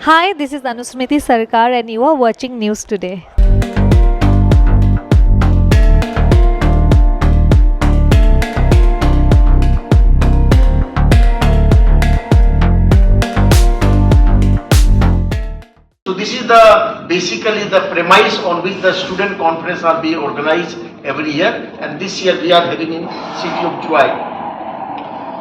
Hi, this is Anusmriti Sarkar and you are watching News Today. So this is the basically the premise on which the student conference are being organized every year, and this year we are having in city of Joy.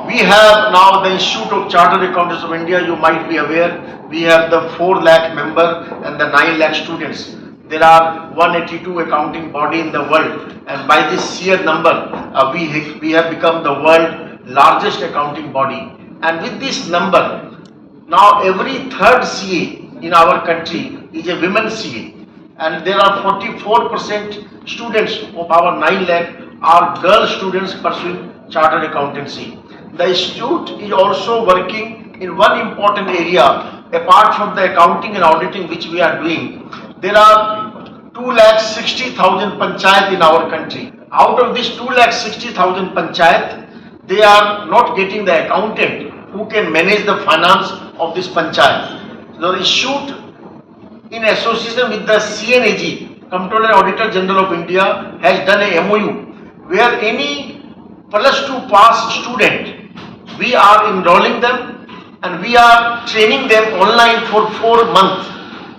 We have now the Institute of Chartered Accountants of India. You might be aware we have the 4 lakh member and the 9 lakh students. There are 182 accounting body in the world, and by this sheer number we have become the world largest accounting body. And with this number, now every third CA in our country is a women CA, and there are 44% students of our 9 lakh are girl students pursuing chartered accountancy. The institute is also working in one important area apart from the accounting and auditing which we are doing. There are 2,60,000 panchayat in our country. Out of this 2,60,000 panchayat, they are not getting the accountant who can manage the finance of this panchayat. The institute, in association with the CNAG, Comptroller and Auditor General of India, has done a MOU where any +2 pass student, we are enrolling them and we are training them online for 4 months.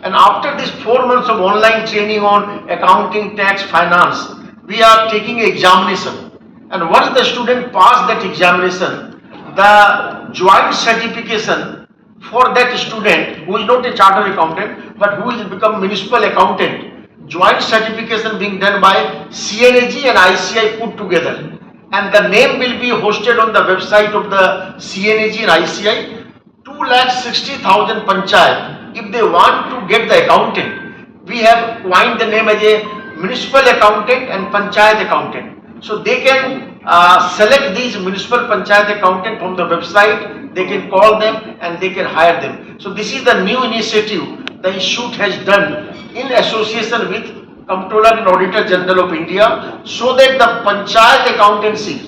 And after this 4 months of online training on accounting, tax, finance, we are taking an examination. And once the student pass that examination, the joint certification for that student who is not a chartered accountant but who is become municipal accountant, joint certification being done by CNAG and ICI put together. And the name will be hosted on the website of the CNAG and ICI. 2,60,000 panchayat, if they want to get the accountant, we have coined the name as a municipal accountant and panchayat accountant. So they can select these municipal panchayat accountant from the website, they can call them and they can hire them. So this is the new initiative the institute has done in association with Comptroller and Auditor General of India, so that the panchayat accountancy,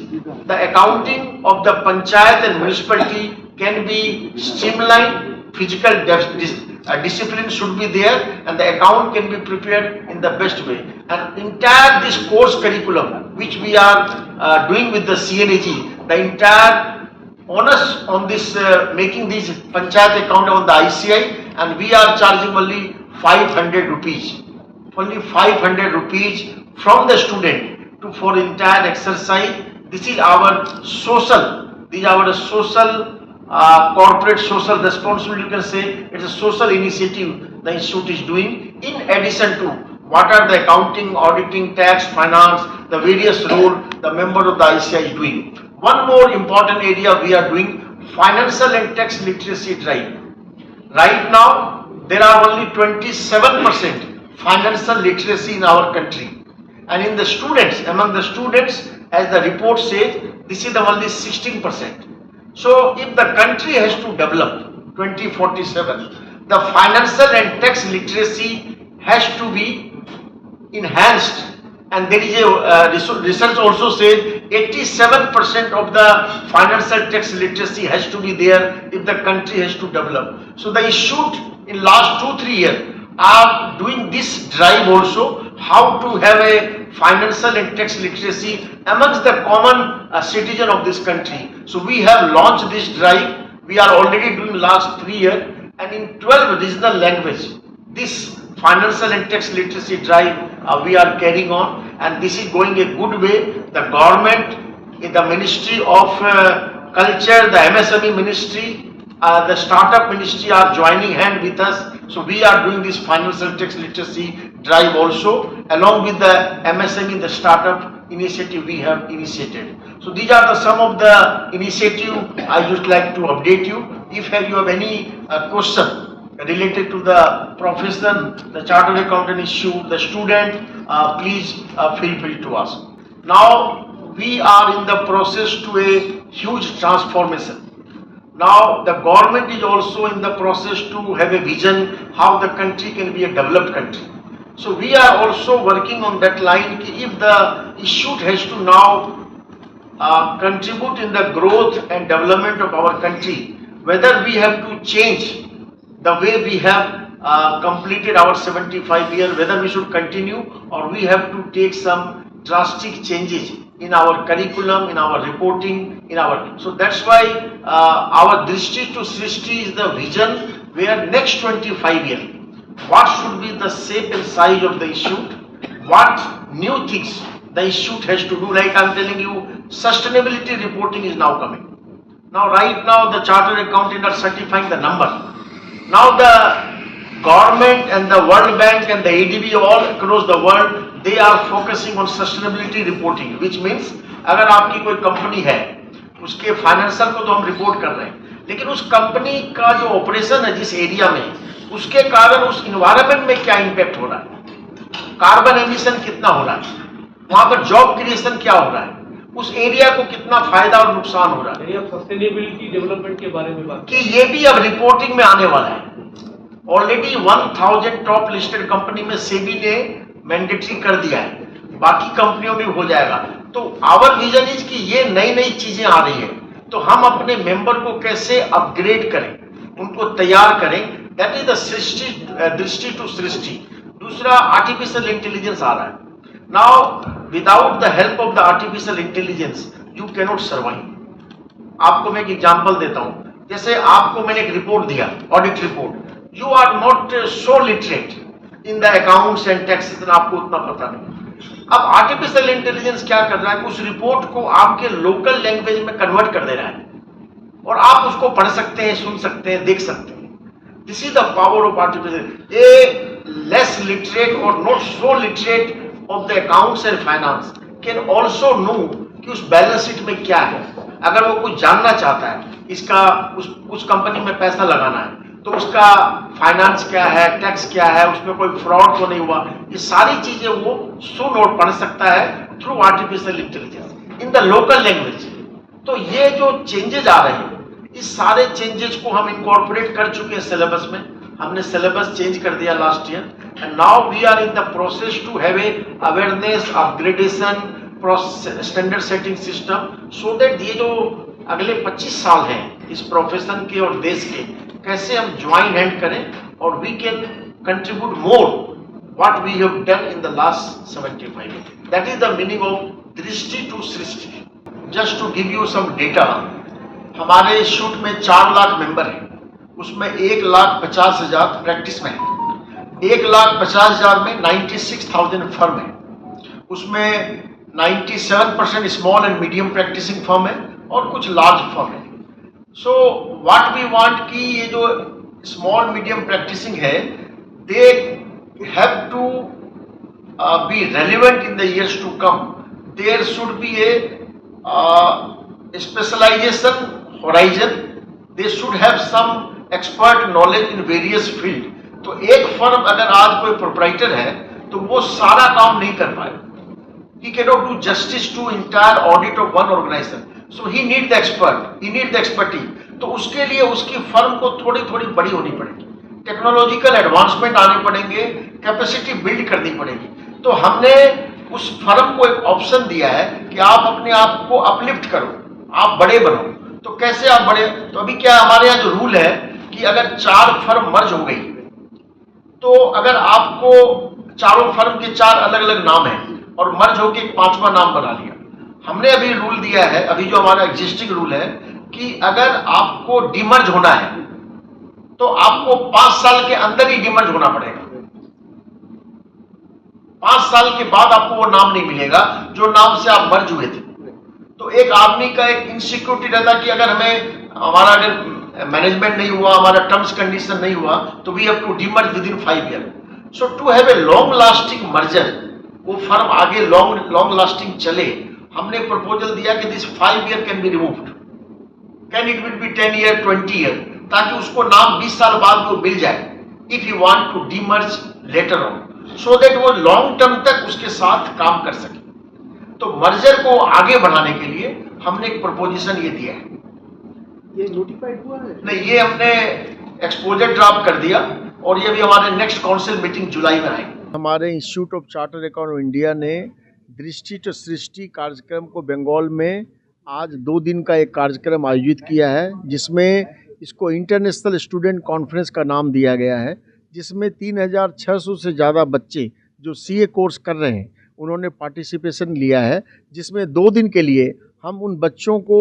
the accounting of the panchayat and municipality can be streamlined, physical discipline should be there, and the account can be prepared in the best way. And entire this course curriculum which we are doing with the CNAG, the entire onus on this making these panchayat account on the ICI, and we are charging only 500 rupees. Only 500 rupees from the student for entire exercise. This is our social, corporate social responsibility, you can say. It's a social initiative the institute is doing in addition to what are the accounting, auditing, tax, finance, the various role the member of the ICI is doing. One more important area we are doing, financial and tax literacy drive. Right now there are only 27% financial literacy in our country, and in the students, among the students, as the report says, this is the only 16%. So if the country has to develop 2047, the financial and tax literacy has to be enhanced, and there is a research also says 87% of the financial tax literacy has to be there if the country has to develop. So the institute in last 2-3 years are doing this drive also, how to have a financial and tax literacy amongst the common citizen of this country. So we have launched this drive. We are already doing last 3 years, and in 12 regional languages this financial and tax literacy drive we are carrying on, and this is going a good way. The government, the Ministry of Culture, the MSME Ministry, the startup ministry are joining hand with us. So we are doing this financial tax literacy drive also, along with the MSME, the startup initiative we have initiated. So these are some of the initiatives I would like to update you. If you have any question related to the profession, the chartered accountant issue, the student, please feel free to ask. Now we are in the process to a huge transformation. Now the government is also in the process to have a vision how the country can be a developed country. So we are also working on that line. If the institute has to now contribute in the growth and development of our country, whether we have to change the way we have completed our 75 year, whether we should continue or we have to take some drastic changes in our curriculum, in our reporting, in our, so that's why our Drishti to Srishti is the vision where next 25 years, what should be the shape and size of the institute, what new things the institute has to do. Like I'm telling you, sustainability reporting is now coming. Now, right now, the chartered accountant are certifying the number. Now, the government and the World Bank and the ADB all across the world, they are focusing on sustainability reporting, which means अगर आपकी कोई company है, उसके financial को तो हम report कर रहे हैं, लेकिन उस कंपनी का जो ऑपरेशन है जिस एरिया में, उसके कारण उस इन्वायरमेंट में क्या इम्पैक्ट हो रहा है, कार्बन एमिशन कितना हो रहा है, वहां पर जॉब क्रिएशन क्या हो रहा है, उस एरिया को कितना फायदा और नुकसान हो रहा है, सस्टेनेबिलिटी डेवलपमेंट के बारे में बात कि ये भी अब रिपोर्टिंग में आने वाला है। ऑलरेडी 1000 टॉप लिस्टेड कंपनी में सेबी ने मैंडेटरी कर दिया है, बाकी कंपनियों में हो जाएगा। तो आवर विजन इज कि ये नई नई चीजें आ रही है, तो हम अपने मेंबर को कैसे अपग्रेड करें, उनको तैयार करें। दैट इज द सृष्टि, दृष्टि टू सृष्टि। दूसरा, आर्टिफिशियल इंटेलिजेंस आ रहा है। Now without the help of the artificial intelligence you can not survive. आपको मैं एक एग्जांपल देता हूं, जैसे आपको मैंने एक रिपोर्ट दिया, audit report, you are not so literate in the accounts and taxes, आपको उतना पता नहीं। अब आर्टिफिशियल इंटेलिजेंस क्या कर रहा है, उस रिपोर्ट को आपके लोकल लैंग्वेज में कन्वर्ट कर दे रहा है और आप उसको पढ़ सकते हैं, सुन सकते हैं, देख सकते हैं। This is the power of artificial. A less literate और not so literate of the accounts and finance can also know कि उस बैलेंस शीट में क्या है। अगर वो कुछ जानना चाहता है, इसका उस कंपनी में पैसा लगाना है, तो उसका फाइनेंस क्या है, टैक्स क्या है, उसमें कोई फ्रॉड तो नहीं हुआ, ये सारी चीजें वो सुन और पढ़ सकता है through artificial intelligence in the local language. तो ये जो चेंजेस आ रहे हैं, इस सारे चेंजेस को हम इनकॉर्पोरेट कर चुके हैं सिलेबस में। हमने सिलेबस चेंज कर दिया last year, and now we are in the process to have a awareness, upgradation, standard setting system, so that ये जो अगले 25 साल हैं इस प्रोफेशन के और देश के, कैसे हम ज्वाइन हैंड करें और we can contribute more what we have done in the last 75 years. That is the meaning of Drishti to Srishti. Just to give you some data, हमारे इंस्टीट्यूट में 4 लाख मेंबर हैं, उसमें 1,50,000 प्रैक्टिस में है, 1,50,000 में 96,000 फर्म है, उसमें 97% small and medium practising firm है और कुछ लार्ज फर्म है। सो व्हाट वी वांट कि ये जो स्मॉल मीडियम प्रैक्टिसिंग है, they have to be relevant in the years to come. There should be a specialisation horizon, they should have some expert knowledge in various field. तो एक firm अगर आज कोई proprietor है तो वो सारा काम नहीं कर पाए, he cannot do justice to entire audit of one organization, so he need the expert, he need the expertise। तो उसके लिए उसकी फर्म को थोड़ी थोड़ी बड़ी होनी पड़ेगी, टेक्नोलॉजिकल एडवांसमेंट आने पड़ेंगे, कैपेसिटी बिल्ड करनी पड़ेगी। तो हमने उस फर्म को एक ऑप्शन दिया है कि आप अपने आप को अपलिफ्ट करो, आप बड़े बनो। तो कैसे आप बड़े, तो अभी क्या हमारे यहाँ जो रूल है कि अगर 4 फर्म मर्ज हो गई, तो अगर आपको चारों फर्म के 4 अलग अलग नाम हैं और मर्ज होकर एक 5वां नाम बना लिया, हमने अभी रूल दिया है, अभी जो हमारा एग्जिस्टिंग रूल है कि अगर आपको डिमर्ज होना है तो आपको 5 साल के अंदर ही डिमर्ज होना पड़ेगा। 5 साल के बाद आपको वो नाम नहीं मिलेगा जो नाम से आप मर्ज हुए थे। तो एक आदमी का एक इनसिक्योरिटी रहता कि अगर हमारा अगर मैनेजमेंट नहीं हुआ, हमारा टर्म्स कंडीशन नहीं हुआ, तो we have to demerge within 5 year. So to have a long lasting merger, वो फर्म आगे लॉन्ग लास्टिंग चले, हमने प्रपोजल दिया कि this 5 year can be removed, can it will be 10 year, 20 year, ताकि उसको नाम 20 साल बाद वो मिल जाए if you want to demerge later on, so that वो लॉन्ग टर्म तक उसके साथ काम कर सके। तो मर्जर को आगे बढ़ाने के लिए हमने एक प्रपोजिशन ये दिया है। ये नोटिफाइड हुआ है? नहीं, ये हमने एक्सपोजर ड्राफ्ट कर दिया और ये भी हमारे नेक्स्ट काउंसिल मीटिंग जुलाई में आएगी। हमारे institute of chartered accountant of India ने दृष्टि टू सृष्टि कार्यक्रम को बंगाल में आज 2 दिन का एक कार्यक्रम आयोजित किया है, जिसमें इसको इंटरनेशनल स्टूडेंट कॉन्फ्रेंस का नाम दिया गया है, जिसमें 3600 से ज़्यादा बच्चे जो सीए कोर्स कर रहे हैं उन्होंने पार्टिसिपेशन लिया है, जिसमें 2 दिन के लिए हम उन बच्चों को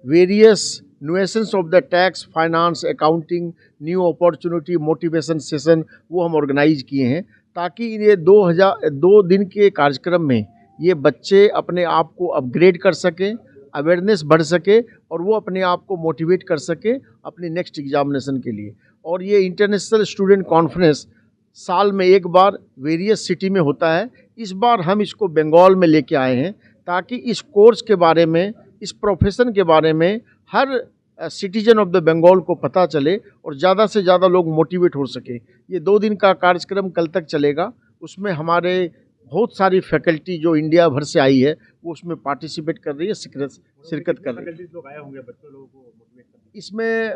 various nuances of the tax, finance, accounting, new opportunity, motivation session वो हम ऑर्गेनाइज किए हैं, ताकि ये 2 दिन के कार्यक्रम में ये बच्चे अपने आप को अपग्रेड कर सकें, अवेयरनेस बढ़ सके और वो अपने आप को मोटिवेट कर सके अपनी नेक्स्ट एग्जामिनेशन के लिए। और ये इंटरनेशनल स्टूडेंट कॉन्फ्रेंस साल में एक बार वेरियस सिटी में होता है। इस बार हम इसको बंगाल में लेके आए हैं, ताकि इस कोर्स के बारे में, इस प्रोफेशन के बारे में हर सिटीजन ऑफ द बंगाल को पता चले और ज़्यादा से ज़्यादा लोग मोटिवेट हो सके। ये 2 दिन का कार्यक्रम कल तक चलेगा। उसमें हमारे बहुत सारी फैकल्टी जो इंडिया भर से आई है वो उसमें पार्टिसिपेट कर रही है, शिरकत कर रही है। लोग आए होंगे बच्चों लोगों को मोटिवेट करने? इसमें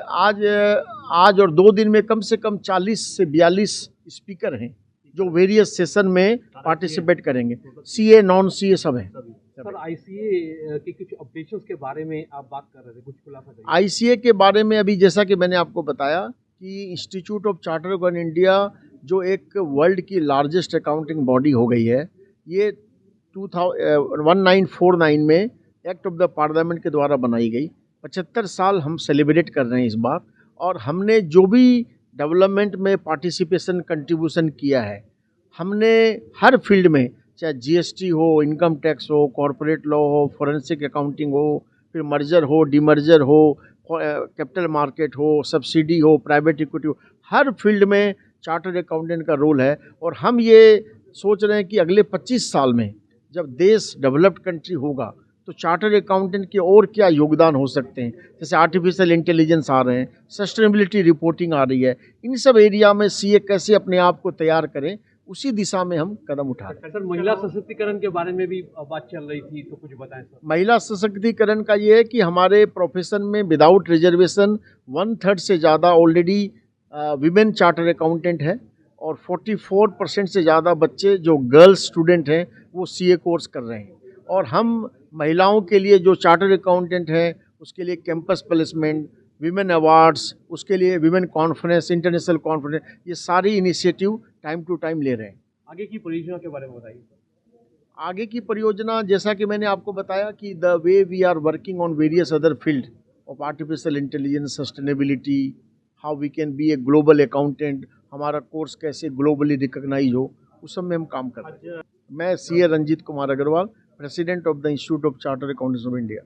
आज और 2 दिन में कम से कम 40 से 42 स्पीकर हैं जो वेरियस सेशन में पार्टिसिपेट करेंगे। सीए, नॉन सीए सब हैं। सर, आईसीए के कुछ अपडेशंस के बारे में आप बात कर रहे थे, कुछ खुलासा करिए। आईसीए के बारे में अभी जैसा कि मैंने आपको बताया कि institute of chartered accountant India जो एक वर्ल्ड की लार्जेस्ट अकाउंटिंग बॉडी हो गई है, ये 1949 में एक्ट ऑफ द पार्लियामेंट के द्वारा बनाई गई। 75 साल हम सेलिब्रेट कर रहे हैं इस बार, और हमने जो भी डेवलपमेंट में पार्टिसिपेशन कंट्रीब्यूशन किया है, हमने हर फील्ड में, चाहे जीएसटी हो, इनकम टैक्स हो, कॉरपोरेट लॉ हो, फॉरेंसिक अकाउंटिंग हो, फिर मर्जर हो, डीमर्जर हो, कैपिटल मार्केट हो, सब्सिडी हो, प्राइवेट इक्विटी हो, हर फील्ड में चार्टर्ड अकाउंटेंट का रोल है। और हम ये सोच रहे हैं कि अगले 25 साल में जब देश डेवलप्ड कंट्री होगा तो चार्टर्ड अकाउंटेंट के और क्या योगदान हो सकते हैं, जैसे आर्टिफिशियल इंटेलिजेंस आ रहे हैं, सस्टेनेबिलिटी रिपोर्टिंग आ रही है, इन सब एरिया में सीए कैसे अपने आप को तैयार करें, उसी दिशा में हम कदम उठा रहे हैं। सर, महिला सशक्तिकरण के बारे में भी बात चल रही थी, तो कुछ बताएं सर। महिला सशक्तिकरण का ये है कि हमारे प्रोफेशन में विदाउट रिजर्वेशन 1/3 से ज़्यादा ऑलरेडी विमेन चार्टर्ड अकाउंटेंट है, और 44% से ज़्यादा बच्चे जो गर्ल्स स्टूडेंट हैं वो सीए कोर्स कर रहे हैं। और हम महिलाओं के लिए जो चार्टर्ड अकाउंटेंट हैं उसके लिए कैंपस प्लेसमेंट, विमेन अवार्ड्स, उसके लिए विमेन कॉन्फ्रेंस, इंटरनेशनल कॉन्फ्रेंस, ये सारी इनिशिएटिव टाइम टू टाइम ले रहे हैं। आगे की परियोजना के बारे में बताइए। आगे की परियोजना जैसा कि मैंने आपको बताया कि the way we are working on various other field of artificial intelligence, sustainability, how we can be a global accountant, हमारा कोर्स कैसे ग्लोबली रिकॉग्नाइज हो, उस सब में हम काम कर रहे हैं। मैं CA Ranjit Kumar Agarwal, president of the institute of chartered accountants of India.